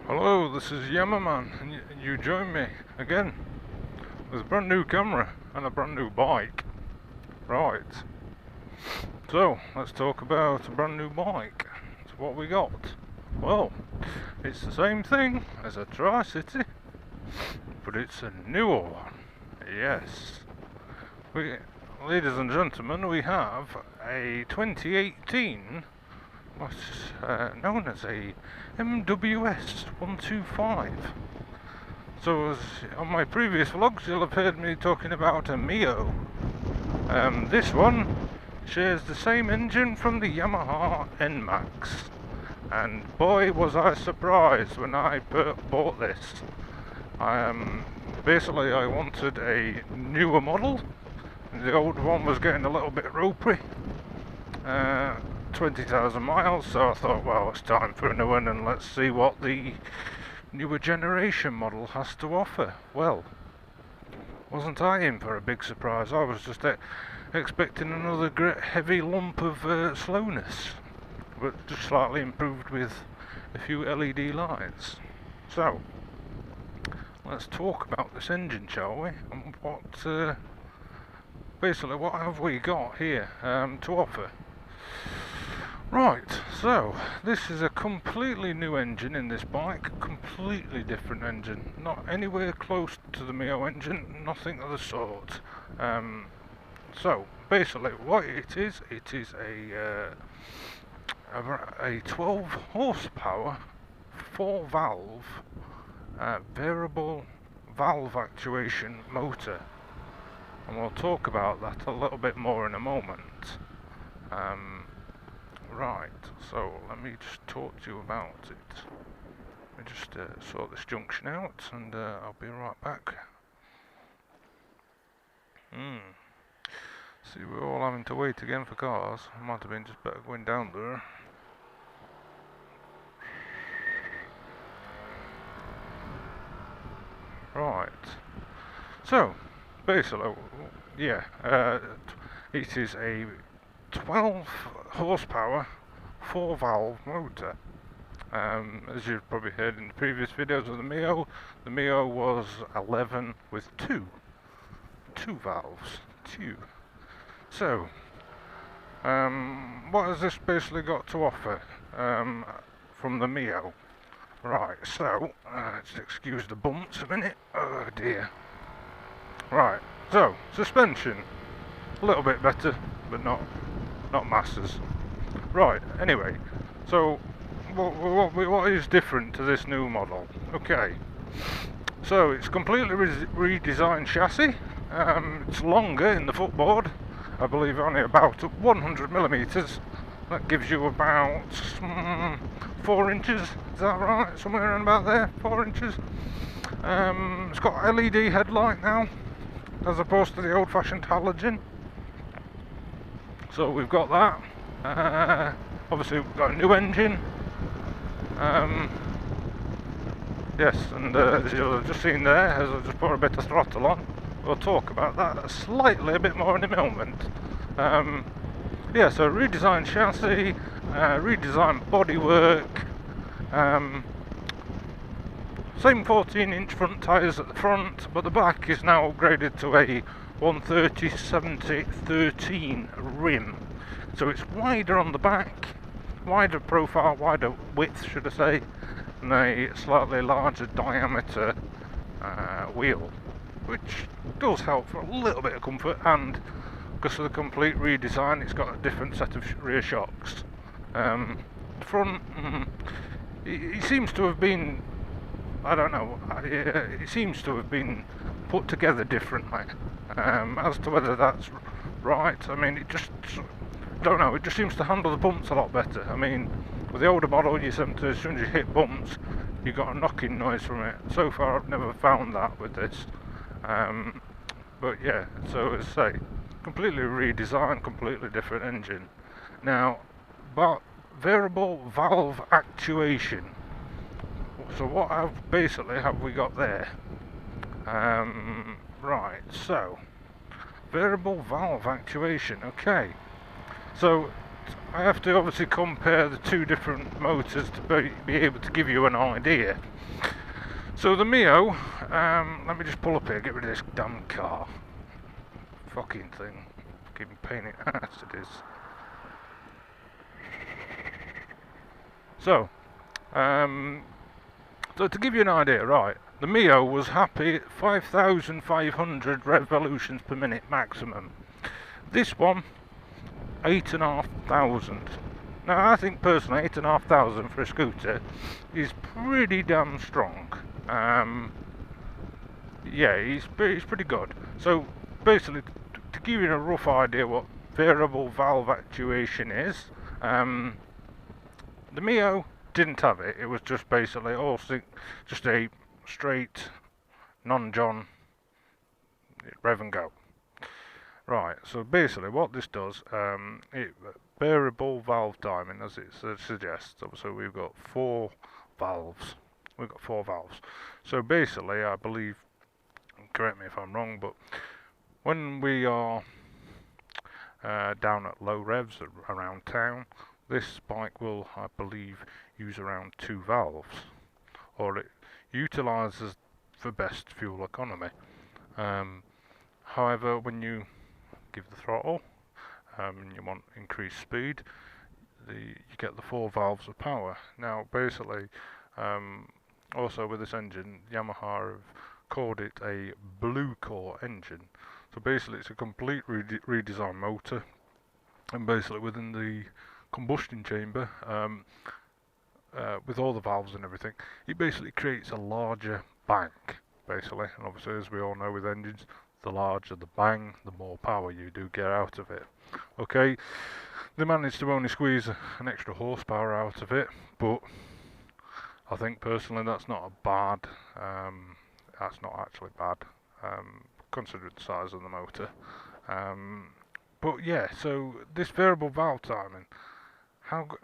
Hello, this is Yamaman, and you join me again with a brand new camera and a brand new bike. Right, so let's talk about a brand new bike. So what we got? Well, it's the same thing as a Tricity, but it's a newer one. Yes, ladies and gentlemen, we have a 2018 what's known as a MWS125. So as on my previous vlogs you'll have heard me talking about a Mio. This one shares the same engine from the Yamaha NMAX, and boy was I surprised when I bought this. Basically I wanted a newer model. The old one was getting a little bit ropey. 20,000 miles, so I thought, well, it's time for a new one, and let's see what the newer generation model has to offer. Well, wasn't I in for a big surprise? I was just expecting another great heavy lump of slowness, but just slightly improved with a few LED lights. So let's talk about this engine, shall we, and basically what have we got here to offer. Right, so this is a completely new engine in this bike, completely different engine, not anywhere close to the Mio engine, nothing of the sort. So basically what it is a 12 horsepower 4 valve variable valve actuation motor, and we'll talk about that a little bit more in a moment. Right, so let me just talk to you about it. Let me just sort this junction out, and I'll be right back. See, we're all having to wait again for cars. Might have been just better going down there. Right, so basically, yeah, it is a 12 horsepower 4 valve motor. As you've probably heard in the previous videos of the Mio was 11 with two valves. So what has this basically got to offer from the Mio? Right, so let's excuse the bumps a minute. Oh dear. Right, so suspension a little bit better, but not masses. Right, anyway, so what is different to this new model? Okay, so it's completely redesigned chassis. It's longer in the footboard, I believe only about 100 millimeters. That gives you about 4 inches, is that right? Somewhere around about there, 4 inches. It's got LED headlight now, as opposed to the old-fashioned halogen. So we've got that. Obviously we've got a new engine. Yes, and as you've just seen there, as I just put a bit of throttle on, we'll talk about that slightly a bit more in a moment. Yeah, so redesigned chassis, redesigned bodywork, same 14-inch front tyres at the front, but the back is now upgraded to a 130/70/13 rim, so it's wider on the back, wider profile, wider width should I say, and a slightly larger diameter wheel, which does help for a little bit of comfort, and because of the complete redesign it's got a different set of rear shocks. Front, it seems to have been, I don't know, it seems to have been put together differently. As to whether that's right, I mean, it just, don't know, it just seems to handle the bumps a lot better. I mean, with the older model, you seem to, as soon as you hit bumps, you got a knocking noise from it. So far, I've never found that with this. But yeah, so as I say, completely redesigned, completely different engine. Now, but variable valve actuation. So what basically have we got there? Right, so variable valve actuation. Okay, so I have to obviously compare the two different motors to be able to give you an idea. So the Mio, let me just pull up here, get rid of this damn car. Fucking thing. Fucking pain in the ass it is. So to give you an idea, right, the Mio was happy at 5,500 revolutions per minute maximum. This one, 8,500. Now I think personally 8,500 for a scooter is pretty damn strong. Yeah, it's pretty good. So basically, to give you a rough idea what variable valve actuation is, the Mio didn't have it. It was just basically just a straight non-John rev and go. Right, so basically what this does, variable valve timing, as it suggests. So we've got four valves. So basically, I believe, correct me if I'm wrong, but when we are down at low revs around town, this bike will, I believe, use around 2 valves, or it utilises for best fuel economy. However, when you give the throttle and you want increased speed, you get the 4 valves of power. Now basically, also with this engine, Yamaha have called it a blue core engine. So basically it's a complete redesigned motor, and basically within the combustion chamber, with all the valves and everything, it basically creates a larger bang, basically. And obviously, as we all know with engines, the larger the bang, the more power you do get out of it. Okay, they managed to only squeeze an extra horsepower out of it, but I think personally that's not a bad, that's not actually bad, considering the size of the motor. But yeah, so this variable valve timing,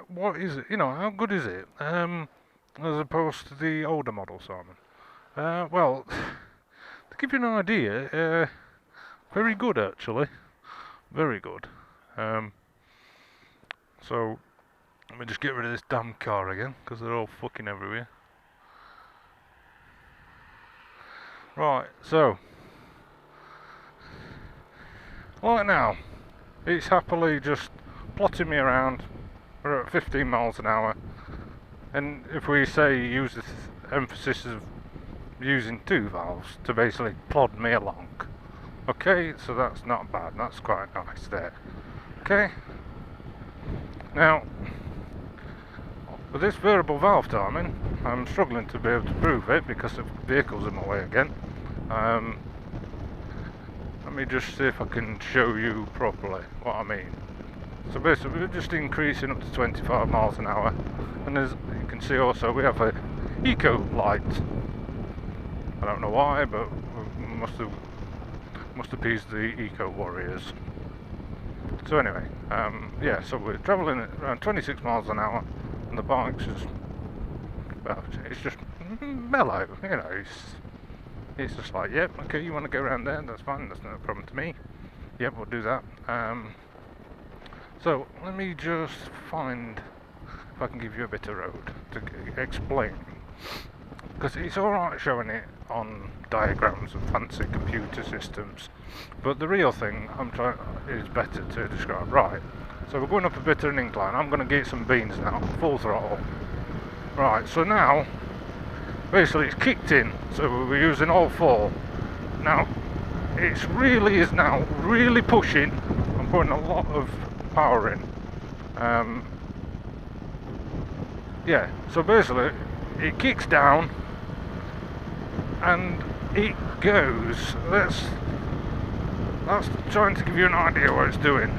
what is it? You know, how good is it? As opposed to the older model, Simon. Well, to give you an idea, very good actually, very good. So let me just get rid of this damn car again, because they're all fucking everywhere. Right, so right now it's happily just plotting me around. We're at 15 miles an hour, and if we say use this emphasis of using 2 valves to basically plod me along, okay, so that's not bad, that's quite nice there. Okay, now with this variable valve timing, I'm struggling to be able to prove it because the vehicle's in my way again. Let me just see if I can show you properly what I mean. So basically we're just increasing up to 25 miles an hour, and as you can see also we have a eco light. I don't know why, but we must appease the eco warriors. So anyway, yeah, so we're travelling at around 26 miles an hour, and the bike's just, well, it's just mellow, you know, it's just like, yep, okay, you want to go around there, that's fine, that's no problem to me. Yep, we'll do that. So let me just find if I can give you a bit of road to explain, because it's alright showing it on diagrams and fancy computer systems, but the real thing is better to describe. Right, so we're going up a bit of an incline. I'm going to get some beans now, full throttle. Right, so now basically it's kicked in, so we're using all 4. Now it really is now really pushing. I'm putting a lot of power in. Yeah, so basically it kicks down and it goes. That's trying to give you an idea what it's doing.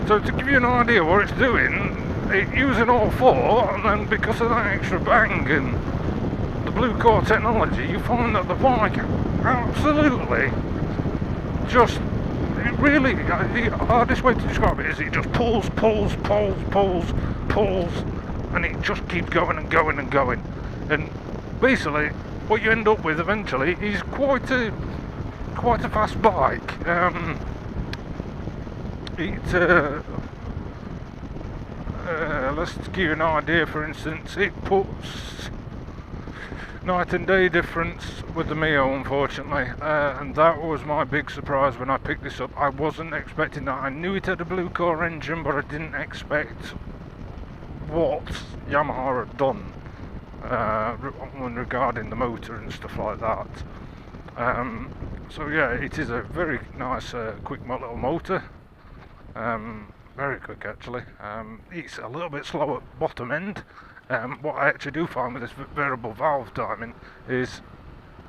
So to give you an idea what it's doing, it's using all 4, and then because of that extra bang and the blue core technology, you find that the bike absolutely just, it really, the hardest way to describe it is it just pulls, and it just keeps going and going and going. And basically what you end up with eventually is quite a quite a fast bike. Let's give you an idea. For instance, it puts night and day difference with the Mio, unfortunately, and that was my big surprise when I picked this up. I wasn't expecting that. I knew it had a blue core engine, but I didn't expect what Yamaha had done regarding the motor and stuff like that. So yeah, it is a very nice quick little motor, very quick actually. It's a little bit slow at bottom end. What I actually do find with this variable valve timing is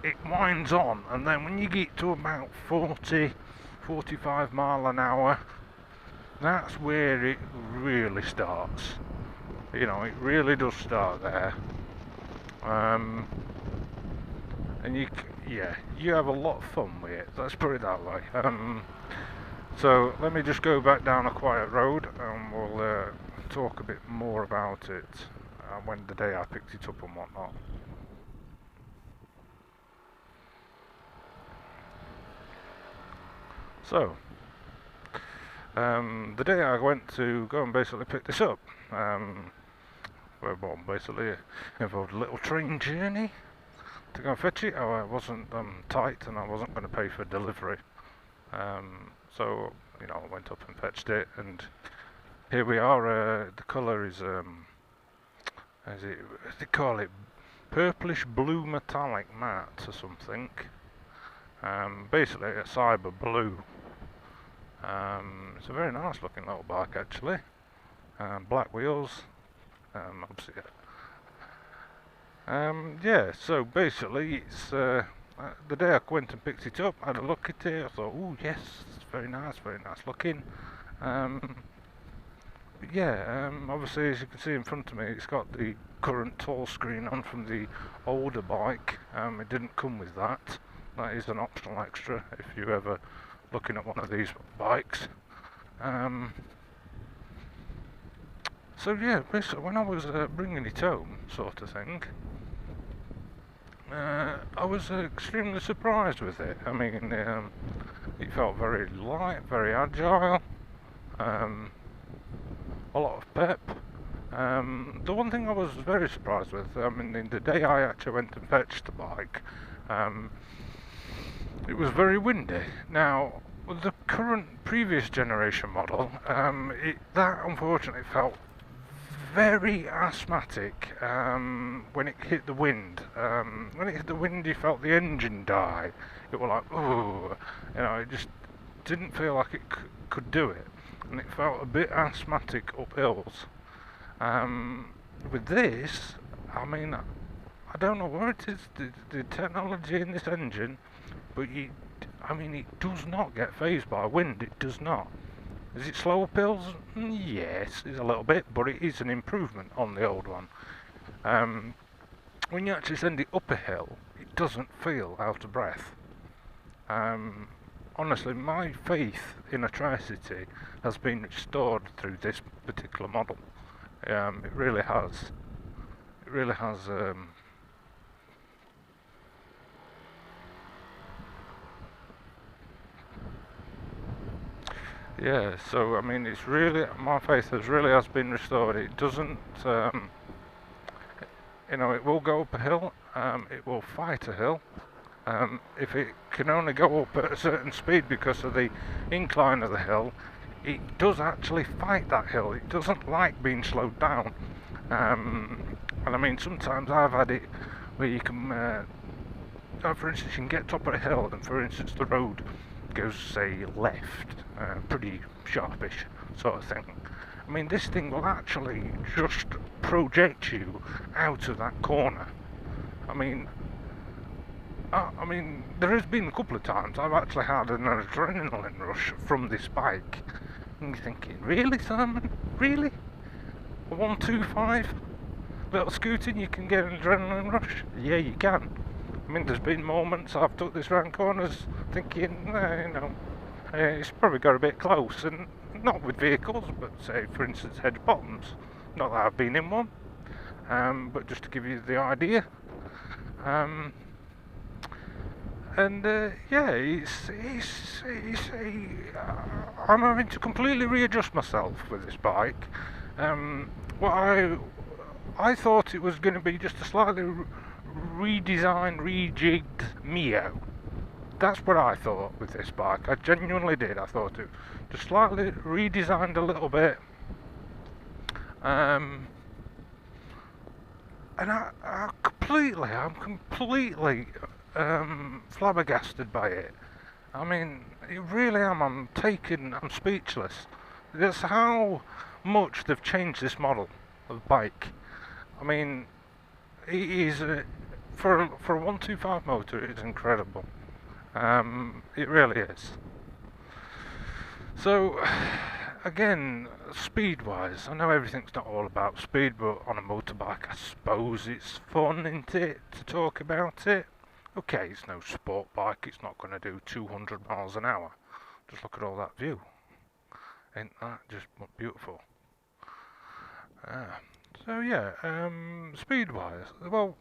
it winds on, and then when you get to about 40-45 mile an hour, that's where it really starts. You know, it really does start there. And you have a lot of fun with it, let's put it that way. So let me just go back down a quiet road and we'll talk a bit more about it when the day I picked it up and whatnot. So the day I went to go and basically pick this up, well, basically involved a little train journey to go and fetch it. I wasn't tight and I wasn't going to pay for delivery, so you know, I went up and fetched it, and here we are. The colour is as they call it, purplish blue metallic matte or something. Basically a cyber blue. It's a very nice looking little bike actually. Black wheels. Obviously. Yeah, so basically it's the day I went and picked it up, I had a look at it, I thought, oh yes, it's very nice looking. But yeah, obviously as you can see in front of me, it's got the current tall screen on from the older bike. It didn't come with that. That is an optional extra if you're ever looking at one of these bikes. So yeah, basically when I was bringing it home, sort of thing, I was extremely surprised with it. I mean, it felt very light, very agile, a lot of pep. The one thing I was very surprised with, I mean, the day I actually went and fetched the bike, it was very windy. Now, with the current previous generation model, that unfortunately felt very asthmatic when it hit the wind. When it hit the wind, you felt the engine die. It was like, ooh, you know, it just didn't feel like it could do it, and it felt a bit asthmatic up hills. With this, I mean, I don't know where it is, the technology in this engine, but I mean, it does not get phased by wind. It does not. Is it slow up hills? Yes, it's a little bit, but it is an improvement on the old one. When you actually send it up a hill, it doesn't feel out of breath. Honestly, my faith in a Tricity has been restored through this particular model. It really has. It really has. Yeah, so I mean, it's really, my faith has been restored. It doesn't, you know, it will go up a hill, it will fight a hill. If it can only go up at a certain speed because of the incline of the hill, it does actually fight that hill. It doesn't like being slowed down. And I mean, sometimes I've had it where you can, for instance, you can get top of a hill, and for instance, the road goes, say, left, pretty sharpish sort of thing. I mean, this thing will actually just project you out of that corner. I mean, there has been a couple of times I've actually had an adrenaline rush from this bike, and you're thinking, really, Simon? Really? A 125 little scooter, you can get an adrenaline rush? Yeah, you can. I mean, there's been moments I've took this round corners thinking, you know, it's probably got a bit close, and not with vehicles, but say, for instance, hedge bottoms. Not that I've been in one, but just to give you the idea. And yeah, I'm having to completely readjust myself with this bike. What I thought it was going to be just a slightly redesigned, rejigged Mio. That's what I thought with this bike. I genuinely did. I thought it just slightly redesigned a little bit. And I'm completely flabbergasted by it. I mean, it really am. I'm speechless. That's how much they've changed this model of bike. I mean, it is for a 125 motor. It's incredible. It really is. So, again, speed-wise, I know everything's not all about speed, but on a motorbike, I suppose it's fun, isn't it, to talk about it? Okay, it's no sport bike. It's not going to do 200 miles an hour. Just look at all that view. Ain't that just beautiful? So yeah, speed-wise, well,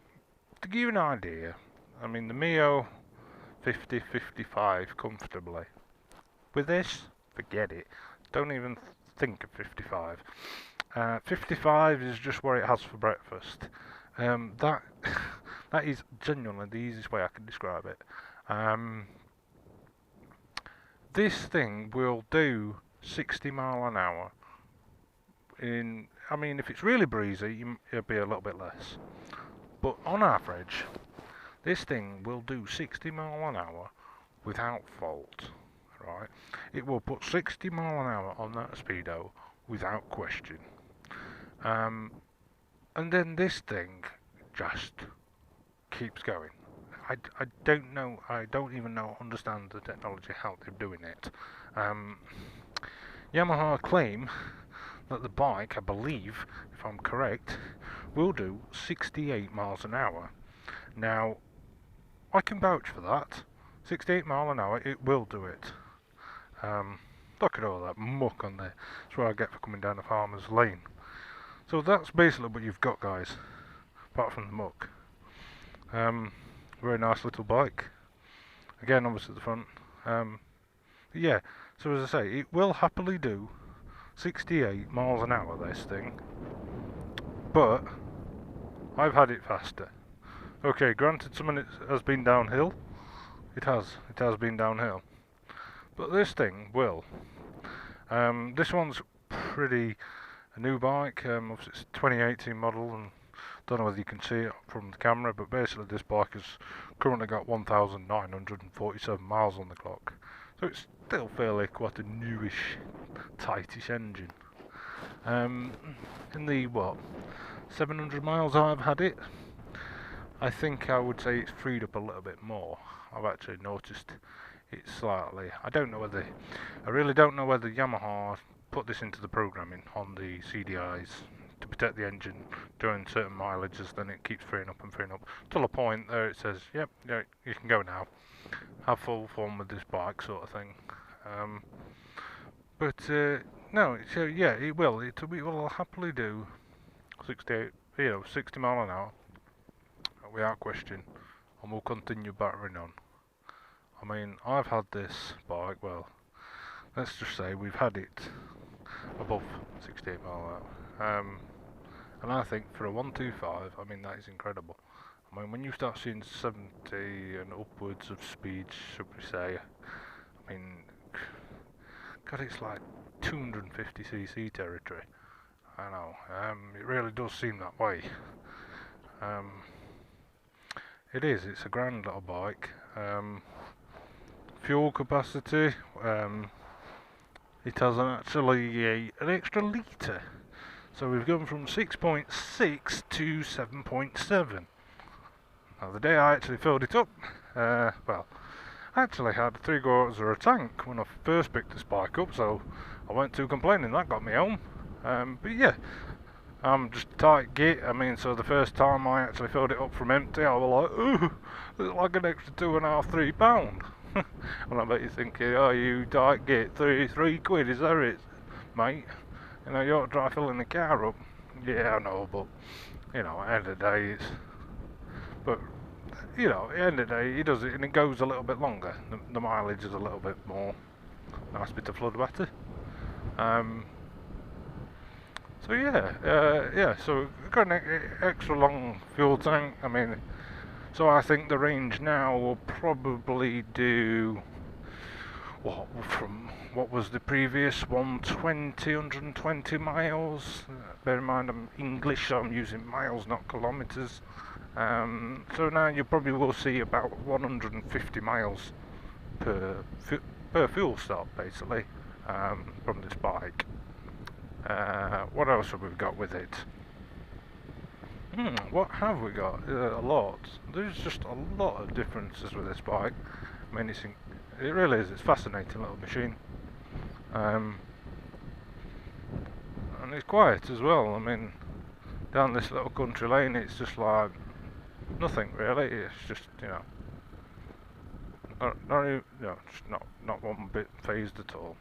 to give you an idea, I mean the Mio 50-55 comfortably. With this, forget it. Don't even think of 55. 55 is just what it has for breakfast. That that is genuinely the easiest way I can describe it. This thing will do 60 mile an hour. I mean, if it's really breezy, it'll be a little bit less. But on average, this thing will do 60 mile an hour without fault. Right? It will put 60 mile an hour on that speedo without question. And then this thing just keeps going. I don't know. I don't even understand the technology how they're doing it. Yamaha claim that the bike, I believe, if I'm correct, will do 68 miles an hour. Now, I can vouch for that. 68 mile an hour, it will do it. Look at all that muck on there. That's what I get for coming down a farmer's lane. So that's basically what you've got, guys, apart from the muck. Very nice little bike. Again, obviously the front. Yeah, so as I say, it will happily do 68 miles an hour, this thing. But I've had it faster. Okay, granted some of it has been downhill. It has been downhill. But this thing will. This one's pretty a new bike. Obviously it's a 2018 model, and don't know whether you can see it from the camera, but basically this bike has currently got 1,947 miles on the clock. So it's still fairly quite a newish, tightish engine. In the 700 miles I've had it, I think I would say it's freed up a little bit more. I've actually noticed it slightly. I really don't know whether Yamaha put this into the programming on the CDIs to protect the engine during certain mileages. Then it keeps freeing up till a point there it says, yep, yeah, you can go now. Have full fun with this bike, sort of thing. No, so yeah, it will. It will happily do 60 mile an hour without question, and we'll continue battering on. I mean, I've had this bike, well, let's just say we've had it above 68 mile an hour. And I think for a 125, I mean, that is incredible. I mean, when you start seeing 70 and upwards of speed, should we say, I mean, God, it's like 250cc territory. I know, it really does seem that way. It's a grand little bike. Fuel capacity, it has actually an extra litre. So we've gone from 6.6 to 7.7. Now the day I actually filled it up, I actually had 3 quarters of a tank when I first picked this bike up, so I weren't too complaining. That got me home. But yeah, I'm just a tight git. I mean, so the first time I actually filled it up from empty, I was like, ooh, it's like an extra 2.5–3 pound. And I bet you're thinking, oh, you tight git, 3 quid, is that it, mate? You know, you ought to try filling the car up. Yeah, I know, but, you know, at the end of the day, you know, at the end of the day, he does it and it goes a little bit longer. The mileage is a little bit more. Nice bit of flood wetter. So yeah. So got an extra long fuel tank. I mean, so I think the range now will probably do what was the previous 120 miles. Bear in mind I'm English, so I'm using miles, not kilometres. So now you probably will see about 150 miles per fuel stop, basically, from this bike. What else have we got with it? What have we got? A lot. There's just a lot of differences with this bike. I mean, it really is. It's a fascinating little machine. And it's quiet as well. I mean, down this little country lane, it's just like nothing really. It's just, you know, just not one bit phased at all.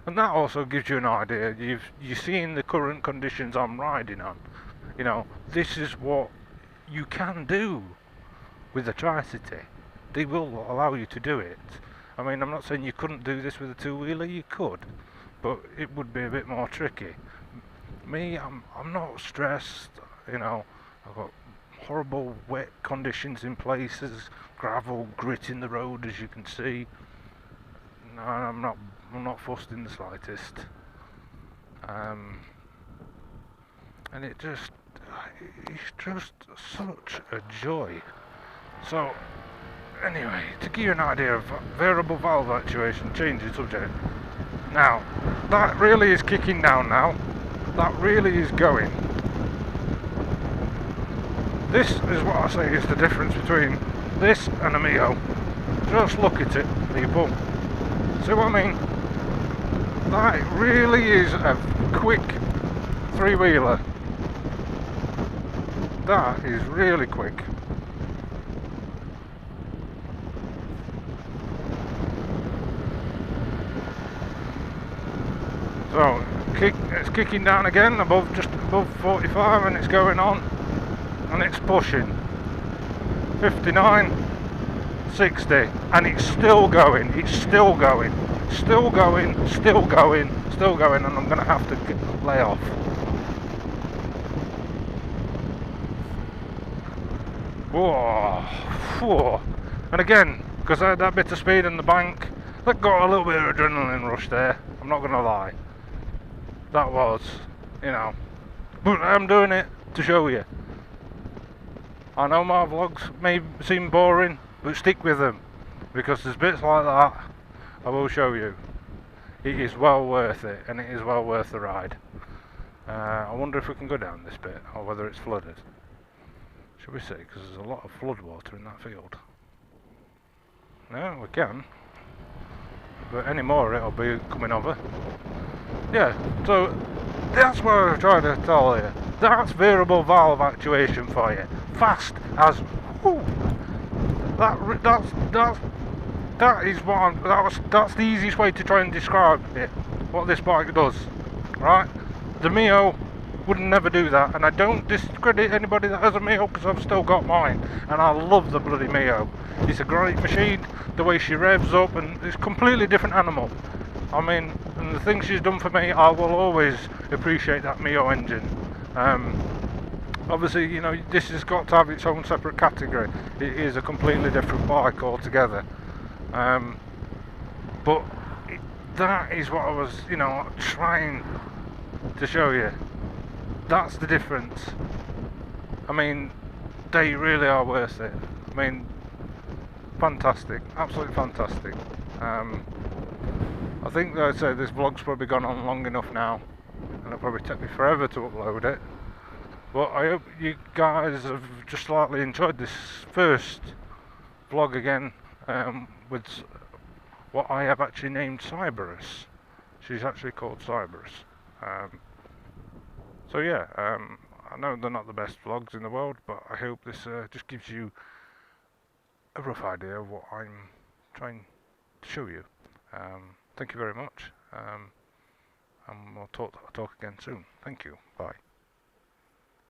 And that also gives you an idea. You've seen the current conditions I'm riding on. You know, this is what you can do with the Tricity. They will allow you to do it. I mean, I'm not saying you couldn't do this with a two-wheeler. You could, but it would be a bit more tricky. Me, I'm not stressed. You know, I've got horrible wet conditions in places, gravel, grit in the road, as you can see. No, I'm not fussed in the slightest. And it's just such a joy. So, anyway, to give you an idea of variable valve actuation, changing subject. Now, that really is kicking down now. That really is going. This is what I say is the difference between this and a Mio. Just look at it, people. See what I mean? That really is a quick three-wheeler. That is really quick. So it's kicking down again, just above 45, and it's going on, and it's pushing 59, 60, and it's still going. It's still going, still going, still going, still going, and I'm going to have to lay off. Whoa. And again, because I had that bit of speed in the bank, that got a little bit of adrenaline rush there. I'm not going to lie. That was, you know, but I'm doing it to show you. I know my vlogs may seem boring, but stick with them, because there's bits like that I will show you. It is well worth it, and it is well worth the ride. I wonder if we can go down this bit, or whether it's flooded. Should we see, because there's a lot of flood water in that field. No, we can, but any more it'll be coming over. Yeah, so that's what I'm trying to tell you. That's variable valve actuation for you. Fast as whoo. That is what that's the easiest way to try and describe it. What this bike does, right? The Mio would never do that, and I don't discredit anybody that has a Mio because I've still got mine, and I love the bloody Mio. It's a great machine. The way she revs up, and it's a completely different animal. I mean, and the things she's done for me, I will always appreciate that Mio engine. Obviously, you know, this has got to have its own separate category. It is a completely different bike altogether. But that is what I was, you know, trying to show you. That's the difference. I mean, they really are worth it. I mean, fantastic, absolutely fantastic. I think, like I say, this vlog's probably gone on long enough now, and it'll probably take me forever to upload it. But I hope you guys have just slightly enjoyed this first vlog again, with what I have actually named Cyberus. She's actually called Cyberus. So yeah, I know they're not the best vlogs in the world, but I hope this just gives you a rough idea of what I'm trying to show you. Thank you very much, and we'll talk again soon. Thank you. Bye.